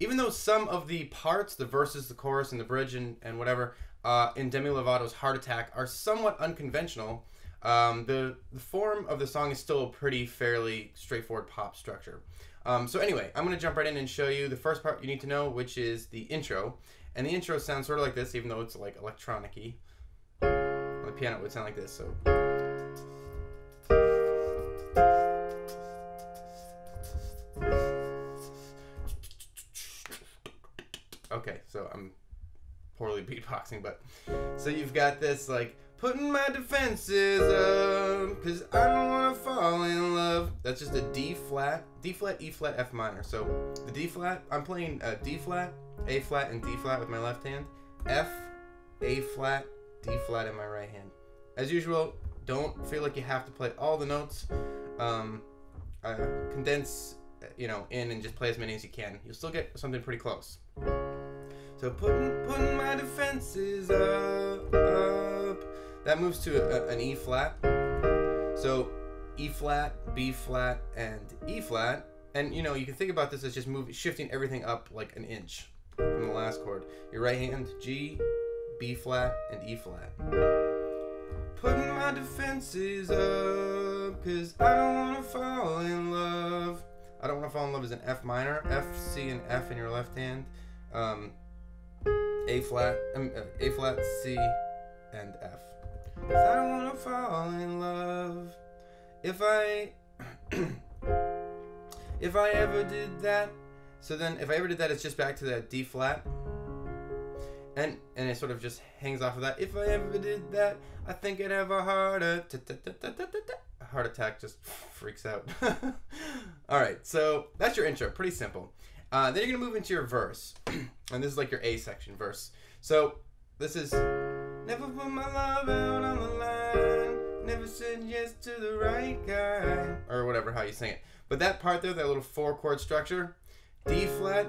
even though some of the parts, the verses, the chorus, and the bridge, and whatever, in Demi Lovato's Heart Attack are somewhat unconventional, the form of the song is still a pretty fairly straightforward pop structure. So anyway, I'm going to jump right in and show you the first part you need to know, which is the intro. And the intro sounds sort of like this, even though it's like electronic-y. On the piano it would sound like this, so... Okay, so I'm poorly beatboxing, but... So you've got this, like, putting my defenses up, cause I don't wanna fall in love. That's just a D flat, E flat, F minor. So the D flat, I'm playing D flat, A flat, and D flat with my left hand. F, A flat, D flat in my right hand. As usual, don't feel like you have to play all the notes. Condense, in and just play as many as you can. You'll still get something pretty close. So putting my defenses up. That moves to an E flat. So E flat, B flat, and E flat. And you can think about this as just shifting everything up like an inch from the last chord. Your right hand, G, B flat, and E flat. Putting my defenses up, cause I don't wanna fall in love. I don't wanna fall in love is an F minor. F, C, and F in your left hand. A flat, C, and F. I don't wanna fall in love. If I ever did that. So then if I ever did that, it's just back to that D flat. And it sort of just hangs off of that. If I ever did that, I think I'd have a heart attack. Just freaks out. Alright, so that's your intro. Pretty simple. Then you're going to move into your verse. And this is like your A section verse. So this is... Never put my love out on the line. Never said yes to the right guy. Or whatever, how you sing it. But that part there, that little 4-chord structure, D flat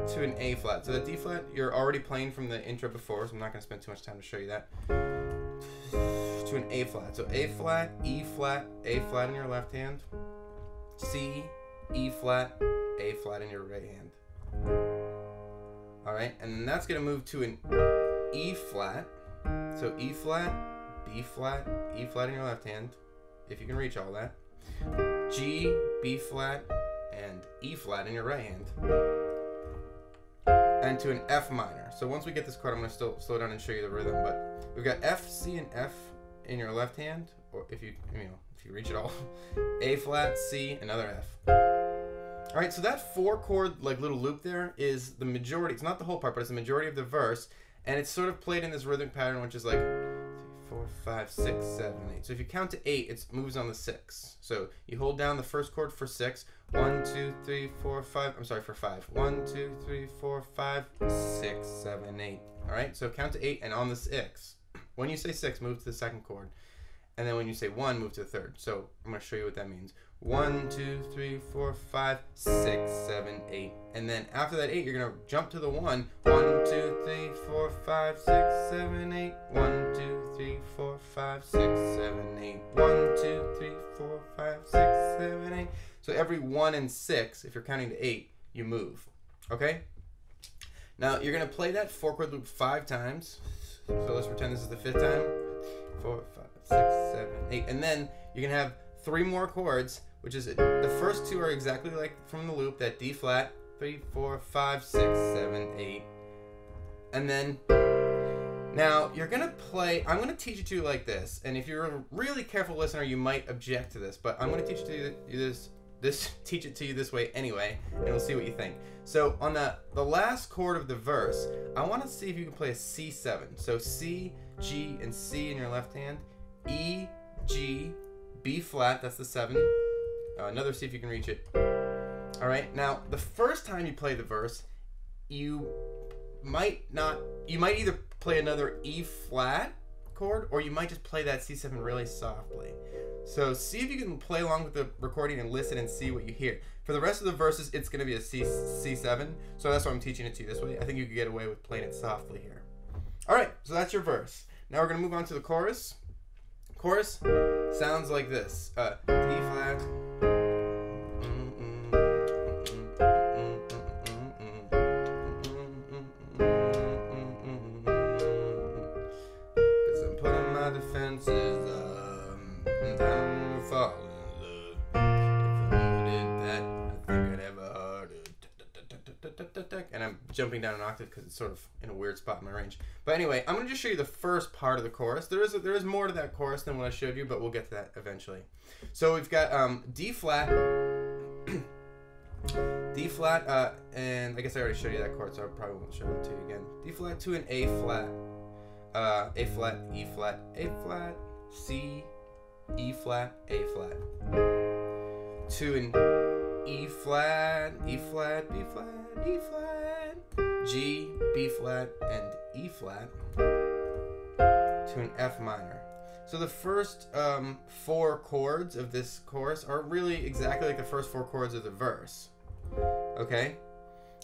to an A flat. So that D flat, you're already playing from the intro before, so I'm not going to spend too much time to show you that. To an A flat. So A flat, E flat, A flat in your left hand. C, E flat, A flat in your right hand. Alright, and then that's going to move to an E flat. So E flat, B flat, E flat in your left hand, if you can reach all that. G, B flat, and E flat in your right hand. And to an F minor. So once we get this chord, I'm going to still slow down and show you the rhythm. But we've got F, C, and F in your left hand, or if you reach it all. A flat, C, another F. All right, so that 4-chord like little loop there is the majority. It's not the whole part, but it's the majority of the verse, and it's sort of played in this rhythmic pattern, which is like 3, 4, 5, 6, 7, 8. So if you count to 8, it moves on the 6. So you hold down the first chord for 6. 1, 2, 3, 4, 5. I'm sorry, for 5. 1, 2, 3, 4, 5, 6, 7, 8. All right, so count to 8, and on the 6. When you say 6, move to the second chord. And then when you say 1, move to the third. So I'm going to show you what that means. 1, 2, 3, 4, 5, 6, 7, 8. And then after that 8, you're going to jump to the 1. 1, 2, 3, 4, 5, 6, 7, 8. 1, 2, 3, 4, 5, 6, 7, 8. 1, 2, 3, 4, 5, 6, 7, 8. So every 1 and 6, if you're counting to 8, you move. Okay? Now you're going to play that 4-chord loop 5 times. So let's pretend this is the 5th time. 4, 5, 6, 7, 8. And then you're going to have 3 more chords, which is the first 2 are exactly like from the loop, that D flat, 3, 4, 5, 6, 7, 8. And then now you're going to play, I'm going to teach it to you like this. And if you're a really careful listener, you might object to this, but I'm going to teach it to you teach it to you this way anyway, and we'll see what you think. So on the last chord of the verse, I want to see if you can play a C7. So C, G, and C in your left hand. E, G, B flat, that's the 7. Another C if you can reach it. All right, now the first time you play the verse, you might either play another E flat chord, or you might just play that C7 really softly. So see if you can play along with the recording and listen and see what you hear. For the rest of the verses, it's going to be a C7, so that's why I'm teaching it to you this way. I think you could get away with playing it softly here. All right, so that's your verse. Now we're going to move on to the chorus. Chorus sounds like this. D flat. jumping down an octave because it's sort of in a weird spot in my range. But anyway, I'm going to just show you the first part of the chorus. There is more to that chorus than what I showed you, but we'll get to that eventually. So we've got D flat, D flat, and I guess I already showed you that chord, so I probably won't show it to you again. D flat to an A flat, A flat, E flat, A flat, C, E flat, A flat, to an E flat, E flat, B flat, E flat, G, B flat, and E flat, to an F minor. So the first 4 chords of this chorus are really exactly like the first 4 chords of the verse. Okay?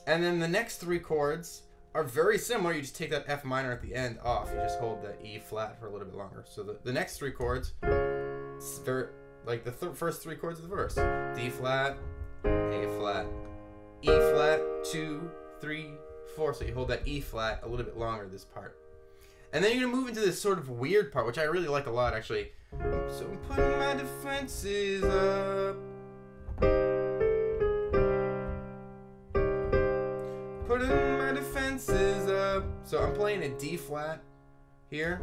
And then the next 3 chords are very similar. You just take that F minor at the end off. You just hold the E flat for a little bit longer. So the next 3 chords, they're like the first 3 chords of the verse. D flat, A flat, E flat, 2, 3, 4. So you hold that E flat a little bit longer, this part. And then you're going to move into this sort of weird part, which I really like a lot, actually. So I'm putting my defenses up. Putting my defenses up. So I'm playing a D flat here.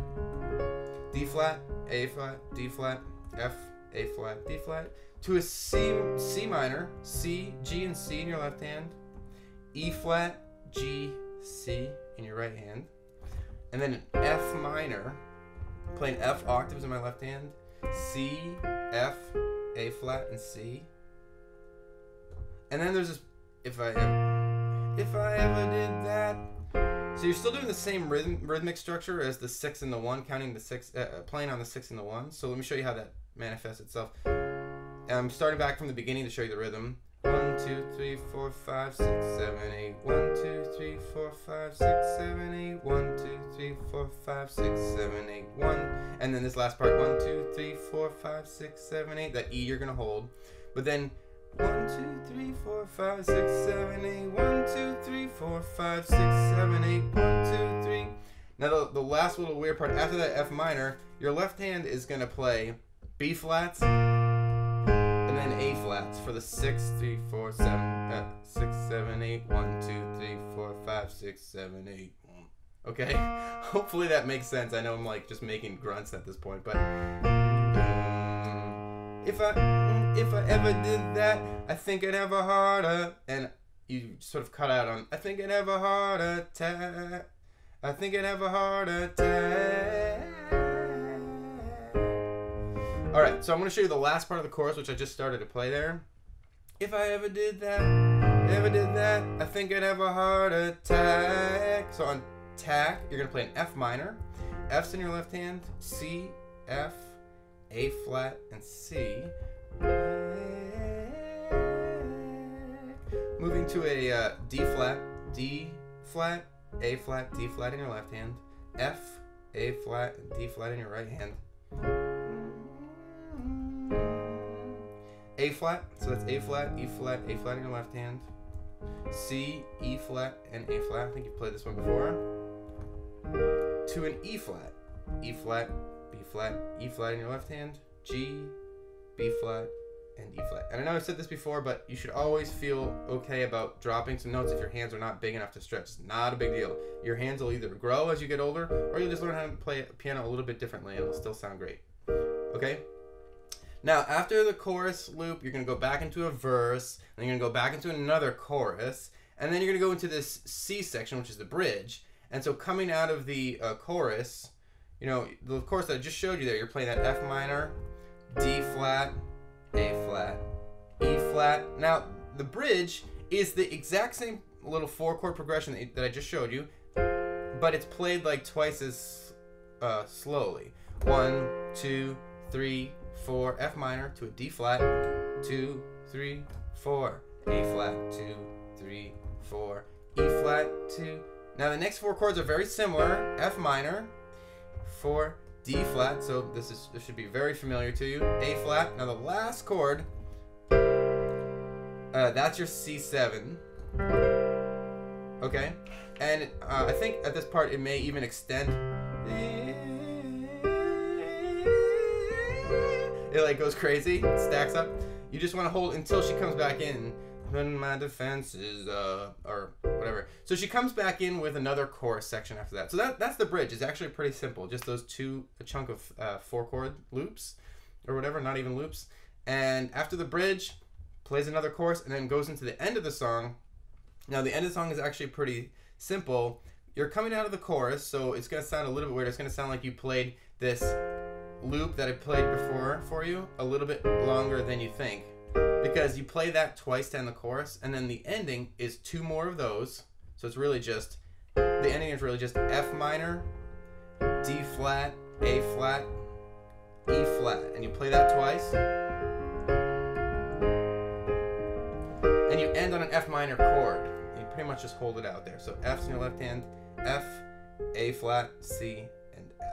D flat, A flat, D flat, F, A flat, D flat. To a C minor, C, G, and C in your left hand. E flat, G, C in your right hand. And then an F minor, playing F octaves in my left hand, C, F, A flat, and C. And then there's this, if I ever did that. So you're still doing the same rhythmic structure as the 6 and the 1, counting the 6, playing on the 6 and the 1. So let me show you how that manifests itself. I'm starting back from the beginning to show you the rhythm. 1, 2, 3, 4, 5, 6, 7, 8. 1, 2, 3, 4, 5, 6, 7, 8. 1, 2, 3, 4, 5, 6, 7, 8. 1. And then this last part. 1, 2, 3, 4, 5, 6, 7, 8. That E you're gonna hold. But then 1, 2, 3, 4, 5, 6, 7, 8. 1, 2, 3, 4, 5, 6, 7, 8. 1, 2, 3. Now the last little weird part after that F minor, your left hand is gonna play B flats. And then A flats for the 6, 3, 4, 7, 6, 7, 8, 1, 2, 3, 4, 5, 6, 7, 8. Okay? Hopefully that makes sense. I know I'm like just making grunts at this point, but if I ever did that, I think I'd have a heart and you sort of cut out on I think I'd have a heart attack. I think I'd have a heart attack. Alright, so I'm going to show you the last part of the chorus, which I just started to play there. If I ever did that, I think I'd have a heart attack. So on tack, you're going to play an F minor. F's in your left hand, C, F, A flat, and C. Moving to a D flat, D flat, A flat, D flat in your left hand. F, A flat, and D flat in your right hand. A flat, so that's A flat, E flat, A flat in your left hand. C, E flat, and A flat. I think you've played this one before. To an E flat, E flat, B flat, E flat in your left hand. G, B flat, and E flat. And I know I've said this before, but you should always feel okay about dropping some notes if your hands are not big enough to stretch. It's not a big deal. Your hands will either grow as you get older, or you'll just learn how to play piano a little bit differently, and it'll still sound great. Okay? Now, after the chorus loop, you're going to go back into a verse, and you're going to go back into another chorus, and then you're going to go into this C section, which is the bridge. And so coming out of the chorus, you know, the chorus that I just showed you there, you're playing that F minor, D flat, A flat, E flat. Now, the bridge is the exact same little 4-chord progression that I just showed you, but it's played like twice as slowly. 1, 2, 3, 4, F minor to a D flat, 2, 3, 4, A flat, 2, 3, 4, E flat, 2. Now the next 4 chords are very similar. F minor, 4, D flat, so this should be very familiar to you. A flat. Now the last chord, that's your C7. Okay, and I think at this part it may even extend. It like goes crazy, stacks up. You just want to hold until she comes back in. when my defense is or whatever. So she comes back in with another chorus section after that. So that's the bridge. It's actually pretty simple. Just those a chunk of 4-chord loops or whatever, not even loops. And after the bridge, plays another chorus and then goes into the end of the song. Now the end of the song is actually pretty simple. You're coming out of the chorus, so it's gonna sound a little bit weird. It's gonna sound like you played this loop that I played before for you a little bit longer than you think, because you play that twice to end the chorus, and then the ending is 2 more of those. So it's really just, the ending is really just F minor, D flat, A flat, E flat, and you play that twice, and you end on an F minor chord. You pretty much just hold it out there. So F's in your left hand, F, A flat, C, and F.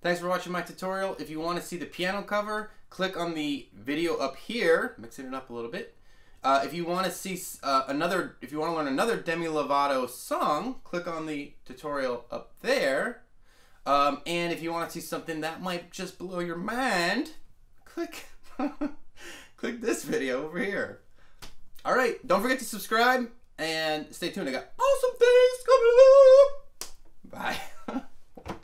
Thanks for watching my tutorial. If you want to see the piano cover, click on the video up here, mixing it up a little bit. If you want to see if you want to learn another Demi Lovato song, click on the tutorial up there. And if you want to see something that might just blow your mind, click this video over here. All right, don't forget to subscribe and stay tuned. I got awesome things coming up. Bye.